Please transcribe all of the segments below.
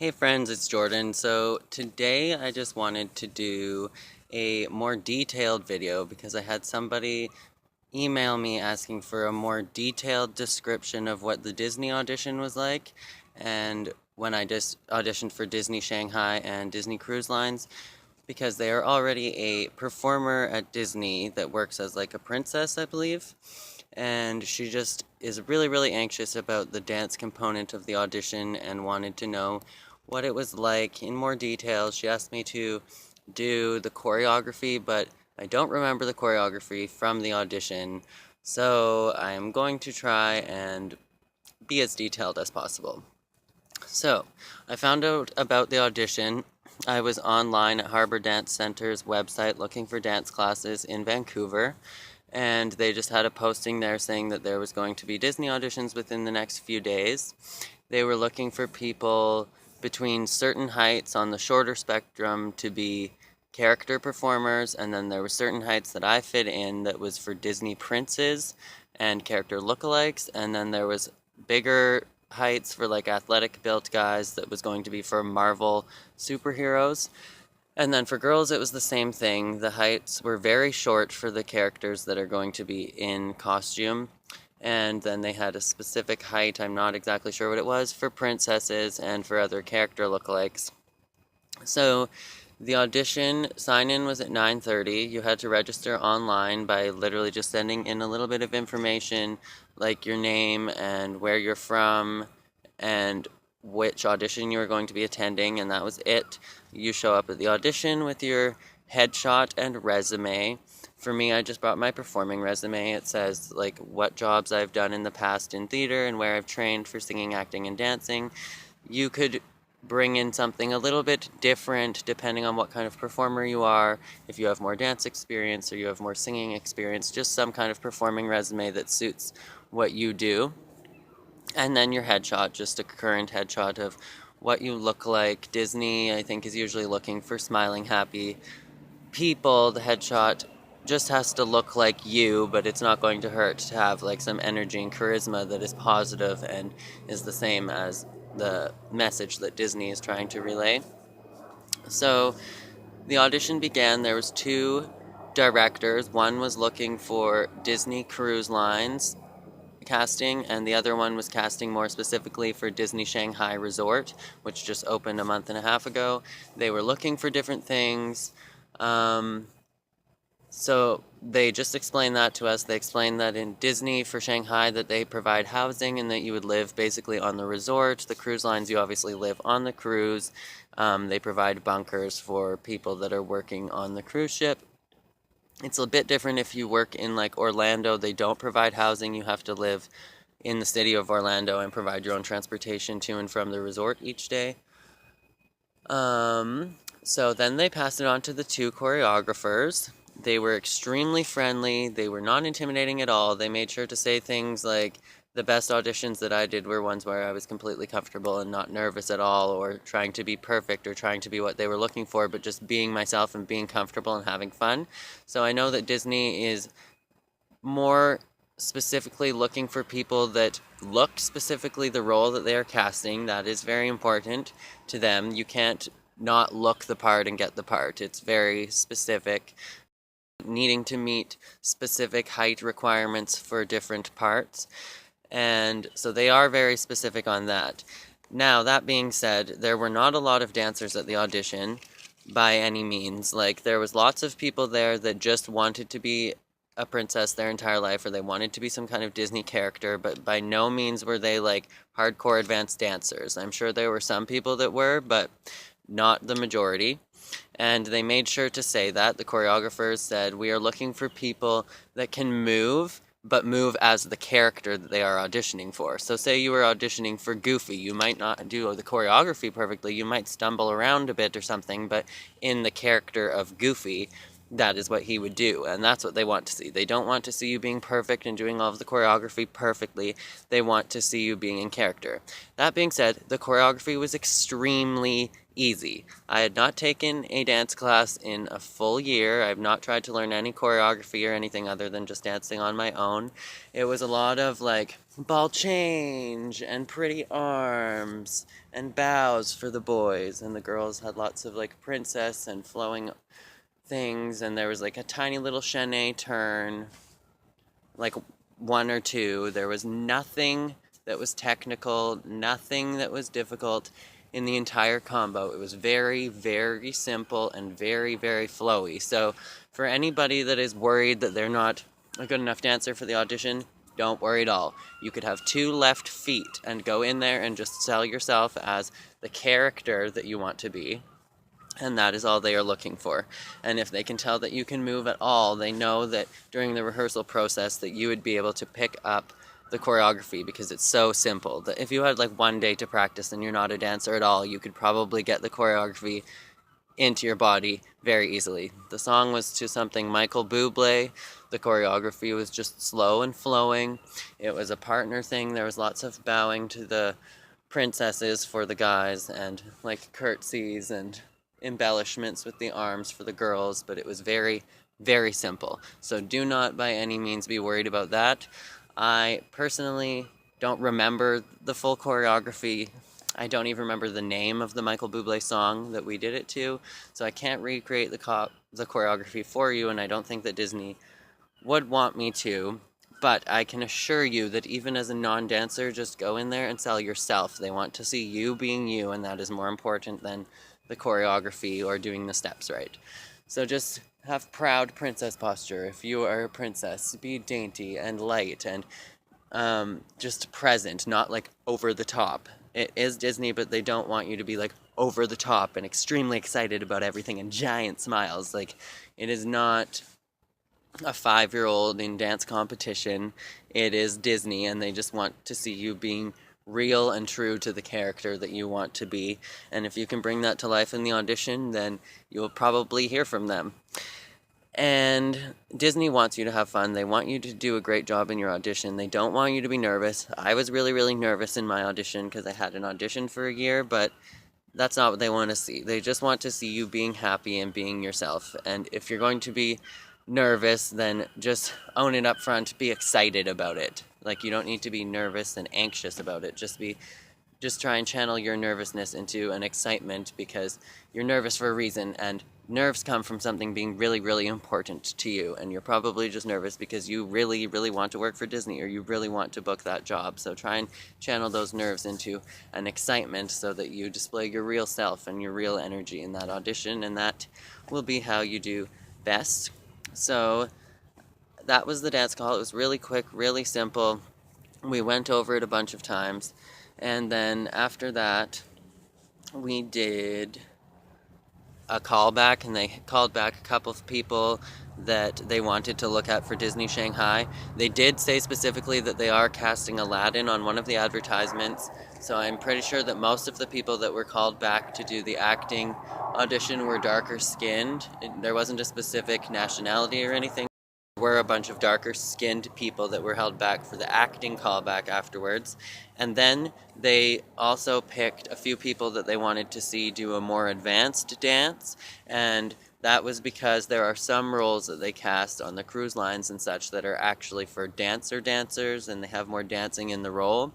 Hey friends, it's Jordan. So today I just wanted to do a more detailed video because I had somebody email me asking for a more detailed description of what the Disney audition was like. And when I just auditioned for Disney Shanghai and Disney Cruise Lines, because they are already a performer at Disney that works as like a princess, I believe. And she just is really, really anxious about the dance component of the audition and wanted to know what it was like in more detail. She asked me to do the choreography, but I don't remember the choreography from the audition. So I am going to try and be as detailed as possible. So, I found out about the audition. I was online at Harbor Dance Center's website looking for dance classes in Vancouver, and they just had a posting there saying that there was going to be Disney auditions within the next few days. They were looking for people between certain heights on the shorter spectrum to be character performers, and then there were certain heights that I fit in that was for Disney princes and character lookalikes, and then there was bigger heights for like athletic built guys that was going to be for Marvel superheroes. And then for girls, it was the same thing. The heights were very short for the characters that are going to be in costume. And then they had a specific height, I'm not exactly sure what it was, for princesses and for other character lookalikes. So the audition sign-in was at 9:30. You had to register online by literally just sending in a little bit of information, like your name and where you're from and which audition you were going to be attending, and that was it. You show up at the audition with your headshot and resume. For me, I just brought my performing resume. It says like what jobs I've done in the past in theater and where I've trained for singing, acting, and dancing. You could bring in something a little bit different depending on what kind of performer you are. If you have more dance experience or you have more singing experience, just some kind of performing resume that suits what you do. And then your headshot, just a current headshot of what you look like. Disney, I think, is usually looking for smiling, happy people. The headshot just has to look like you, but it's not going to hurt to have like some energy and charisma that is positive and is the same as the message that Disney is trying to relay. So the audition began. There was two directors. One was looking for Disney Cruise Lines casting, and the other one was casting more specifically for Disney Shanghai Resort, which just opened a month and a half ago. They were looking for different things. Um, so they just explained that to us. They explained that in Disney for Shanghai that they provide housing and that you would live basically on the resort. The cruise lines, you obviously live on the cruise. They provide bunkers for people that are working on the cruise ship. It's a bit different if you work in like Orlando. They don't provide housing. You have to live in the city of Orlando and provide your own transportation to and from the resort each day. So then they passed it on to the two choreographers. They were extremely friendly. They were not intimidating at all. They made sure to say things like, the best auditions that I did were ones where I was completely comfortable and not nervous at all, or trying to be perfect or trying to be what they were looking for, but just being myself and being comfortable and having fun. So I know that Disney is more specifically looking for people that look specifically the role that they are casting. That is very important to them. You can't not look the part and get the part. It's very specific, needing to meet specific height requirements for different parts. And so they are very specific on that. Now, that being said, there were not a lot of dancers at the audition by any means. Like, there was lots of people there that just wanted to be a princess their entire life, or they wanted to be some kind of Disney character, but by no means were they like hardcore advanced dancers. I'm sure there were some people that were, but not the majority. And they made sure to say that. The choreographers said, we are looking for people that can move, but move as the character that they are auditioning for. So say you were auditioning for Goofy, you might not do the choreography perfectly, you might stumble around a bit or something, but in the character of Goofy, that is what he would do, and that's what they want to see. They don't want to see you being perfect and doing all of the choreography perfectly. They want to see you being in character. That being said, the choreography was extremely easy. I had not taken a dance class in a full year. I've not tried to learn any choreography or anything other than just dancing on my own. It was a lot of like ball change and pretty arms and bows for the boys, and the girls had lots of like princess and flowing things, and there was like a tiny little chaîné turn, like one or two. There was nothing that was technical, nothing that was difficult in the entire combo. It was very, very simple and very, very flowy. So for anybody that is worried that they're not a good enough dancer for the audition, don't worry at all. You could have 2 left feet and go in there and just sell yourself as the character that you want to be. And that is all they are looking for. And if they can tell that you can move at all, they know that during the rehearsal process that you would be able to pick up the choreography, because it's so simple that if you had like one day to practice and you're not a dancer at all, you could probably get the choreography into your body very easily. The song was to something Michael Bublé. The choreography was just slow and flowing. It was a partner thing. There was lots of bowing to the princesses for the guys, and like curtsies and embellishments with the arms for the girls, but it was very, very simple. So do not by any means be worried about that. I personally don't remember the full choreography. I don't even remember the name of the Michael Bublé song that we did it to, so I can't recreate the choreography for you, and I don't think that Disney would want me to. But I can assure you that even as a non-dancer, just go in there and sell yourself. They want to see you being you, and that is more important than the choreography or doing the steps right. So just have proud princess posture. If you are a princess, be dainty and light and just present, not like over the top. It is Disney, but they don't want you to be like over the top and extremely excited about everything and giant smiles. Like, it is not a 5-year-old in dance competition. It is Disney, and they just want to see you being real and true to the character that you want to be. And if you can bring that to life in the audition, then you'll probably hear from them. And Disney wants you to have fun. They want you to do a great job in your audition. They don't want you to be nervous. I was really, really nervous in my audition because I had an audition for a year, but that's not what they want to see. They just want to see you being happy and being yourself. And if you're going to be nervous, then just own it up front. Be excited about it. Like, you don't need to be nervous and anxious about it. Just try and channel your nervousness into an excitement, because you're nervous for a reason, and nerves come from something being really, really important to you, and you're probably just nervous because you really, really want to work for Disney, or you really want to book that job. So try and channel those nerves into an excitement so that you display your real self and your real energy in that audition, and that will be how you do best. So that was the dance call. It was really quick, really simple. We went over it a bunch of times. And then after that, we did a callback, and they called back a couple of people that they wanted to look at for Disney Shanghai. They did say specifically that they are casting Aladdin on one of the advertisements, so I'm pretty sure that most of the people that were called back to do the acting audition were darker skinned. There wasn't a specific nationality or anything. Were a bunch of darker skinned people that were held back for the acting callback afterwards. And then they also picked a few people that they wanted to see do a more advanced dance, and that was because there are some roles that they cast on the cruise lines and such that are actually for dancers, and they have more dancing in the role.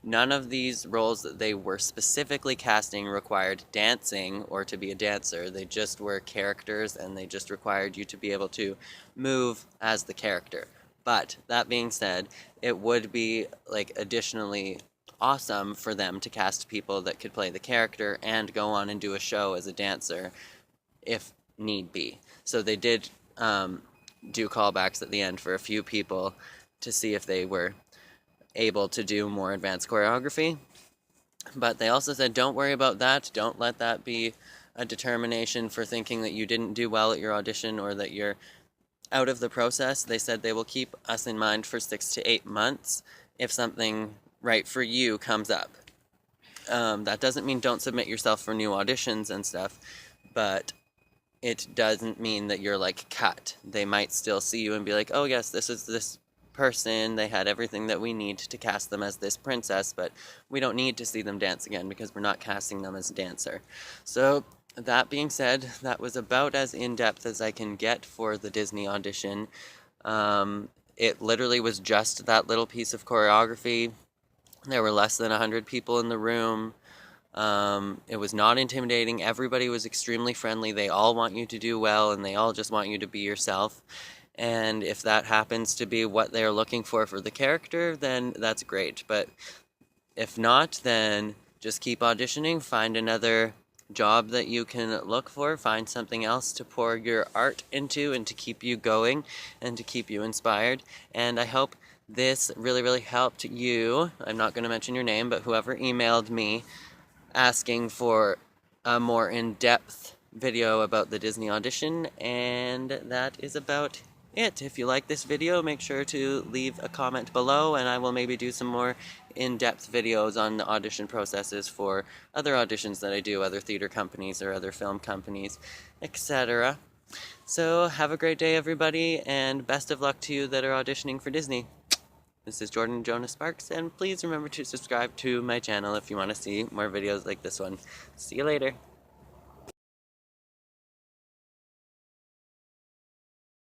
None of these roles that they were specifically casting required dancing or to be a dancer. They just were characters, and they just required you to be able to move as the character. But that being said, it would be like additionally awesome for them to cast people that could play the character and go on and do a show as a dancer if need be. So they did do callbacks at the end for a few people to see if they were able to do more advanced choreography. But they also said, don't worry about that. Don't let that be a determination for thinking that you didn't do well at your audition or that you're out of the process. They said they will keep us in mind for 6 to 8 months if something right for you comes up. That doesn't mean don't submit yourself for new auditions and stuff, but it doesn't mean that you're like cut. They might still see you and be like, oh yes, this is this person. They had everything that we need to cast them as this princess, but we don't need to see them dance again because we're not casting them as a dancer. So that being said, that was about as in-depth as I can get for the Disney audition. It literally was just that little piece of choreography. There were less than 100 people in the room. It was not intimidating. Everybody was extremely friendly. They all want you to do well, and they all just want you to be yourself. And if that happens to be what they're looking for the character, then that's great. But if not, then just keep auditioning. Find another job that you can look for. Find something else to pour your art into and to keep you going and to keep you inspired. And I hope this really, really helped you. I'm not going to mention your name, but whoever emailed me asking for a more in-depth video about the Disney audition, and that is about it. If you like this video, make sure to leave a comment below, and I will maybe do some more in-depth videos on the audition processes for other auditions that I do, other theater companies or other film companies, etc. So have a great day, everybody, and best of luck to you that are auditioning for Disney. This is Jordan Jonas Sparks, and please remember to subscribe to my channel if you want to see more videos like this one. See you later.